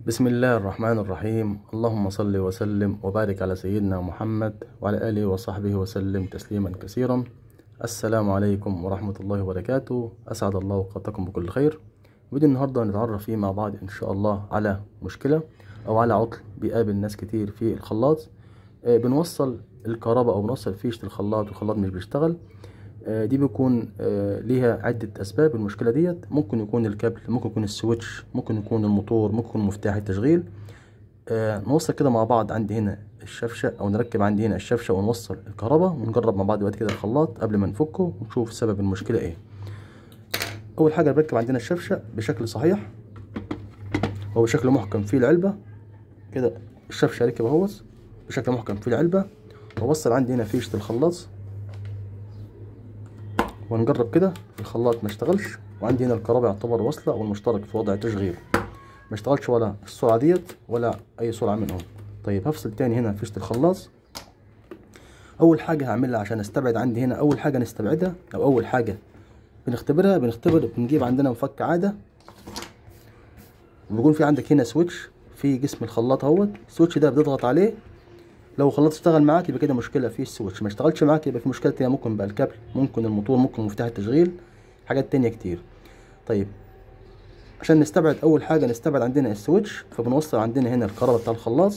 بسم الله الرحمن الرحيم. اللهم صل وسلم وبارك على سيدنا محمد وعلى آله وصحبه وسلم تسليما كثيرا. السلام عليكم ورحمة الله وبركاته. أسعد الله أوقاتكم بكل خير. فيديو النهاردة نتعرف فيه مع بعض إن شاء الله على مشكلة أو على عطل بيقابل ناس كتير في الخلاط. بنوصل الكهرباء أو بنوصل فيشة الخلاط والخلاط مش بيشتغل. دي بيكون ليها عدة أسباب. المشكلة ديت ممكن يكون الكابل، ممكن يكون السويتش، ممكن يكون الموتور، ممكن يكون مفتاح التشغيل. نوصل كده مع بعض عندي هنا الشفشة، أو نركب عندي هنا الشفشة ونوصل الكهرباء ونجرب مع بعض دلوقتي كده الخلاط قبل ما نفكه ونشوف سبب المشكلة إيه. أول حاجة نركب عندنا الشفشة بشكل صحيح وبشكل محكم في العلبة كده. الشفشة ركب اهوت بشكل محكم في العلبة، ووصل عندي هنا فيشة الخلاط ونجرب كده. الخلاط ما اشتغلش، وعندي هنا الكهرباء يعتبر واصله والمشترك في وضع تشغيل ما اشتغلش ولا السرعه ديت ولا اي سرعه منهم. طيب هفصل تاني هنا فيشه الخلاط. اول حاجه هعملها عشان استبعد عندي هنا، اول حاجه نستبعدها او اول حاجه بنجيب عندنا مفك عاده، وبيكون في عندك هنا سويتش في جسم الخلاط اهوت. السويتش ده بتضغط عليه، لو الخلاط اشتغل معاك يبقى كده مشكله في السويتش، ما اشتغلش معاك يبقى في مشكله تانية، ممكن بقى الكابل، ممكن الموتور، ممكن مفتاح التشغيل، حاجات تانية كتير. طيب عشان نستبعد اول حاجه نستبعد عندنا السويتش، فبنوصل عندنا هنا الكهرباء بتاع الخلاط،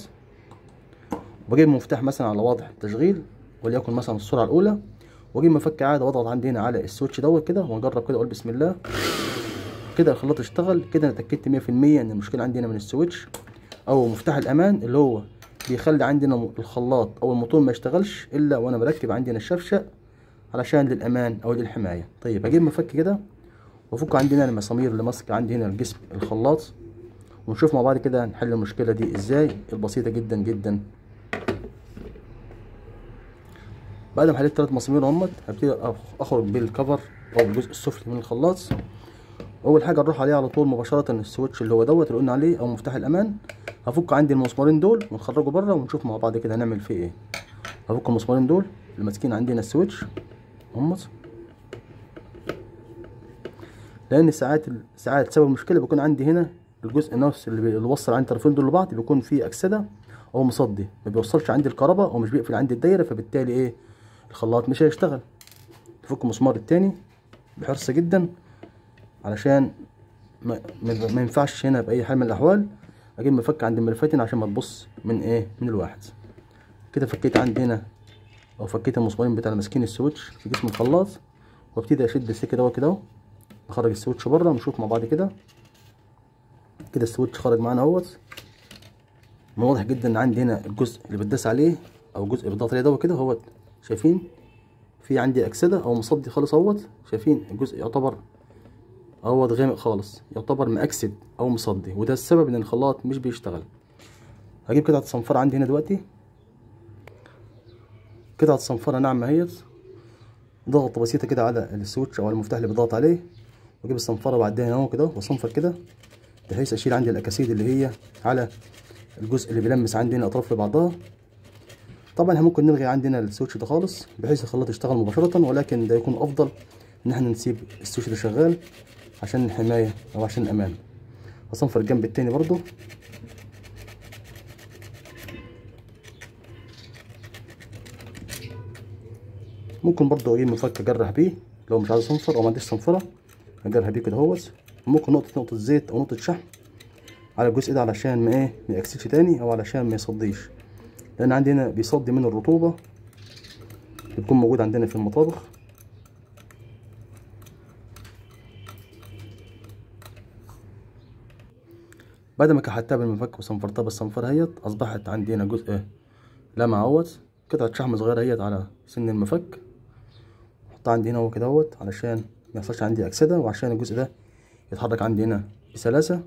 وبجيب مفتاح مثلا على واضح التشغيل وليكن مثلا السرعه الاولى، واجيب مفك عاده واضغط عندي هنا على السويتش دوت كده ونجرب كده، اقول بسم الله كده الخلاط اشتغل. كده انا اتاكدت 100% ان المشكله عندي هنا من السويتش او مفتاح الامان اللي هو بيخلي عندنا الخلاط او الموتور ما يشتغلش الا وانا مركب عندنا الشفشه علشان للامان او للحمايه. طيب اجيب مفك كده وافك عندنا المسامير اللي ماسكه عندي هنا الجسم الخلاط، ونشوف مع بعض كده نحل المشكله دي ازاي. البسيطه جدا جدا. بعد ما حليت 3 مسامير اهمت، هبتدي اخرج بالكفر او بالجزء السفلي من الخلاط. اول حاجه نروح عليه على طول مباشره السويتش اللي هو دوت اللي قلنا عليه او مفتاح الامان. هفك عندي المسمارين دول ونخرجه بره ونشوف مع بعض كده هنعمل فيه ايه. هفك المسمارين دول اللي ماسكين عندنا السويتش اهمت، لان ساعات سبب المشكله بيكون عندي هنا الجزء نفسه اللي بيوصل عندي الطرفين دول لبعض بيكون فيه اكسده او مصدي، ما بيوصلش عندي الكهرباء او مش بيقفل عندي الدايره، فبالتالي ايه الخلاط مش هيشتغل. تفك المسمار التاني بحرص جدا علشان ما ينفعش هنا باي حال من الاحوال اجيب مفك عند الملفاتين عشان ما تبص من الواحد. كده فكيت عندي هنا او فكيت المسمارين بتاع ماسكين السويتش في جسم الخلاط، وابتدي اشد السكه دوت كده اهو، اخرج السويتش بره ونشوف مع بعض كده. كده السويتش خرج معانا اهوت. من واضح جدا ان عندي هنا الجزء اللي بتداس عليه او الجزء اللي بتضغط عليه دوت كده اهوت، شايفين في عندي اكسده او مصدي خالص اهوت. شايفين الجزء يعتبر اهوت غامق خالص، يعتبر مأكسد او مصدي، وده السبب ان الخلاط مش بيشتغل. هجيب قطعه صنفره عندي هنا دلوقتي، قطعه صنفره ناعمه اهيت، ضغطه بسيطه كده على السويتش او المفتاح اللي بضغط عليه، واجيب الصنفره بعدها هنا اهو كده واصنفر كده بحيث اشيل عندي الاكاسيد اللي هي على الجزء اللي بيلمس عندي هنا اطراف لبعضها. طبعا احنا ممكن نلغي عندنا السويتش ده خالص بحيث الخلاط يشتغل مباشره، ولكن ده يكون افضل ان احنا نسيب السويتش ده شغال عشان الحمايه او عشان الامان. اصنفر الجنب التاني برضو. ممكن برضو اجيب مفك اجرح بيه لو مش عايز اصنفر او ما عنديش صنفره، اجرح بيه كده اهوت. ممكن نقطه زيت او نقطه شحم على الجزء ده علشان ما يكسدش تاني او علشان ما يصديش، لان عندي هنا بيصدي من الرطوبه اللي بتكون موجوده عندنا في المطابخ. بعد ما كحتها بالمفك وصنفرتها بالصنفره اهيت، اصبحت عندي هنا جزء لمع اهوت، قطعه شحم صغيره اهيت على سن المفك. احطها عندي هنا اهو كده اهوت علشان ما يحصلش عندي اكسده، وعشان الجزء ده يتحرك عندي هنا بسلاسه.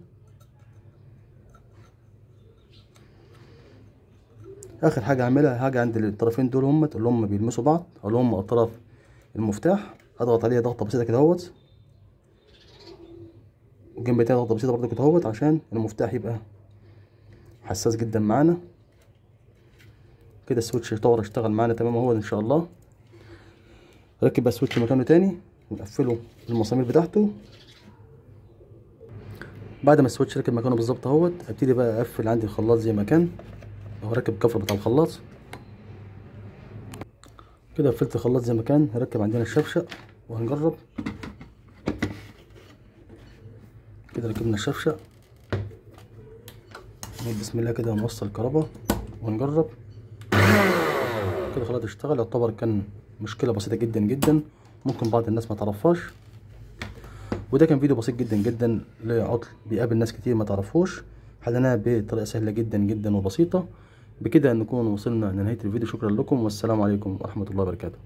اخر حاجه اعملها هاجي عند الطرفين دول اللي هم بيلمسوا بعض او اللي هم اطراف المفتاح، اضغط عليه ضغطه بسيطه كده اهوت، والجنب التاني ضغطه بسيطه برضه كده اهوت عشان المفتاح يبقى حساس جدا معانا. كده السويتش يعتبر اشتغل معانا تمام اهو ان شاء الله. ركب بقى السويتش مكانه تاني ونقفله بالمسامير بتاعته. بعد ما السويتش ركب مكانه بالظبط اهوت، ابتدي بقى اقفل عندي الخلاط زي ما كان. اهو راكب الكفر بتاع الخلاط كده. قفلت الخلاط زي ما كان. هركب عندنا الشفشق وهنجرب كده. ركبنا الشفشق، بسم الله كده ونوصل الكهرباء ونجرب كده. خلاص اشتغل. يعتبر كان مشكلة بسيطة جدا جدا، ممكن بعض الناس ما تعرفهاش. وده كان فيديو بسيط جدا جدا لعطل بيقابل ناس كتير ما تعرفوش، حلناه بطريقة سهلة جدا جدا وبسيطة. بكده نكون وصلنا لنهاية الفيديو. شكرا لكم والسلام عليكم ورحمة الله وبركاته.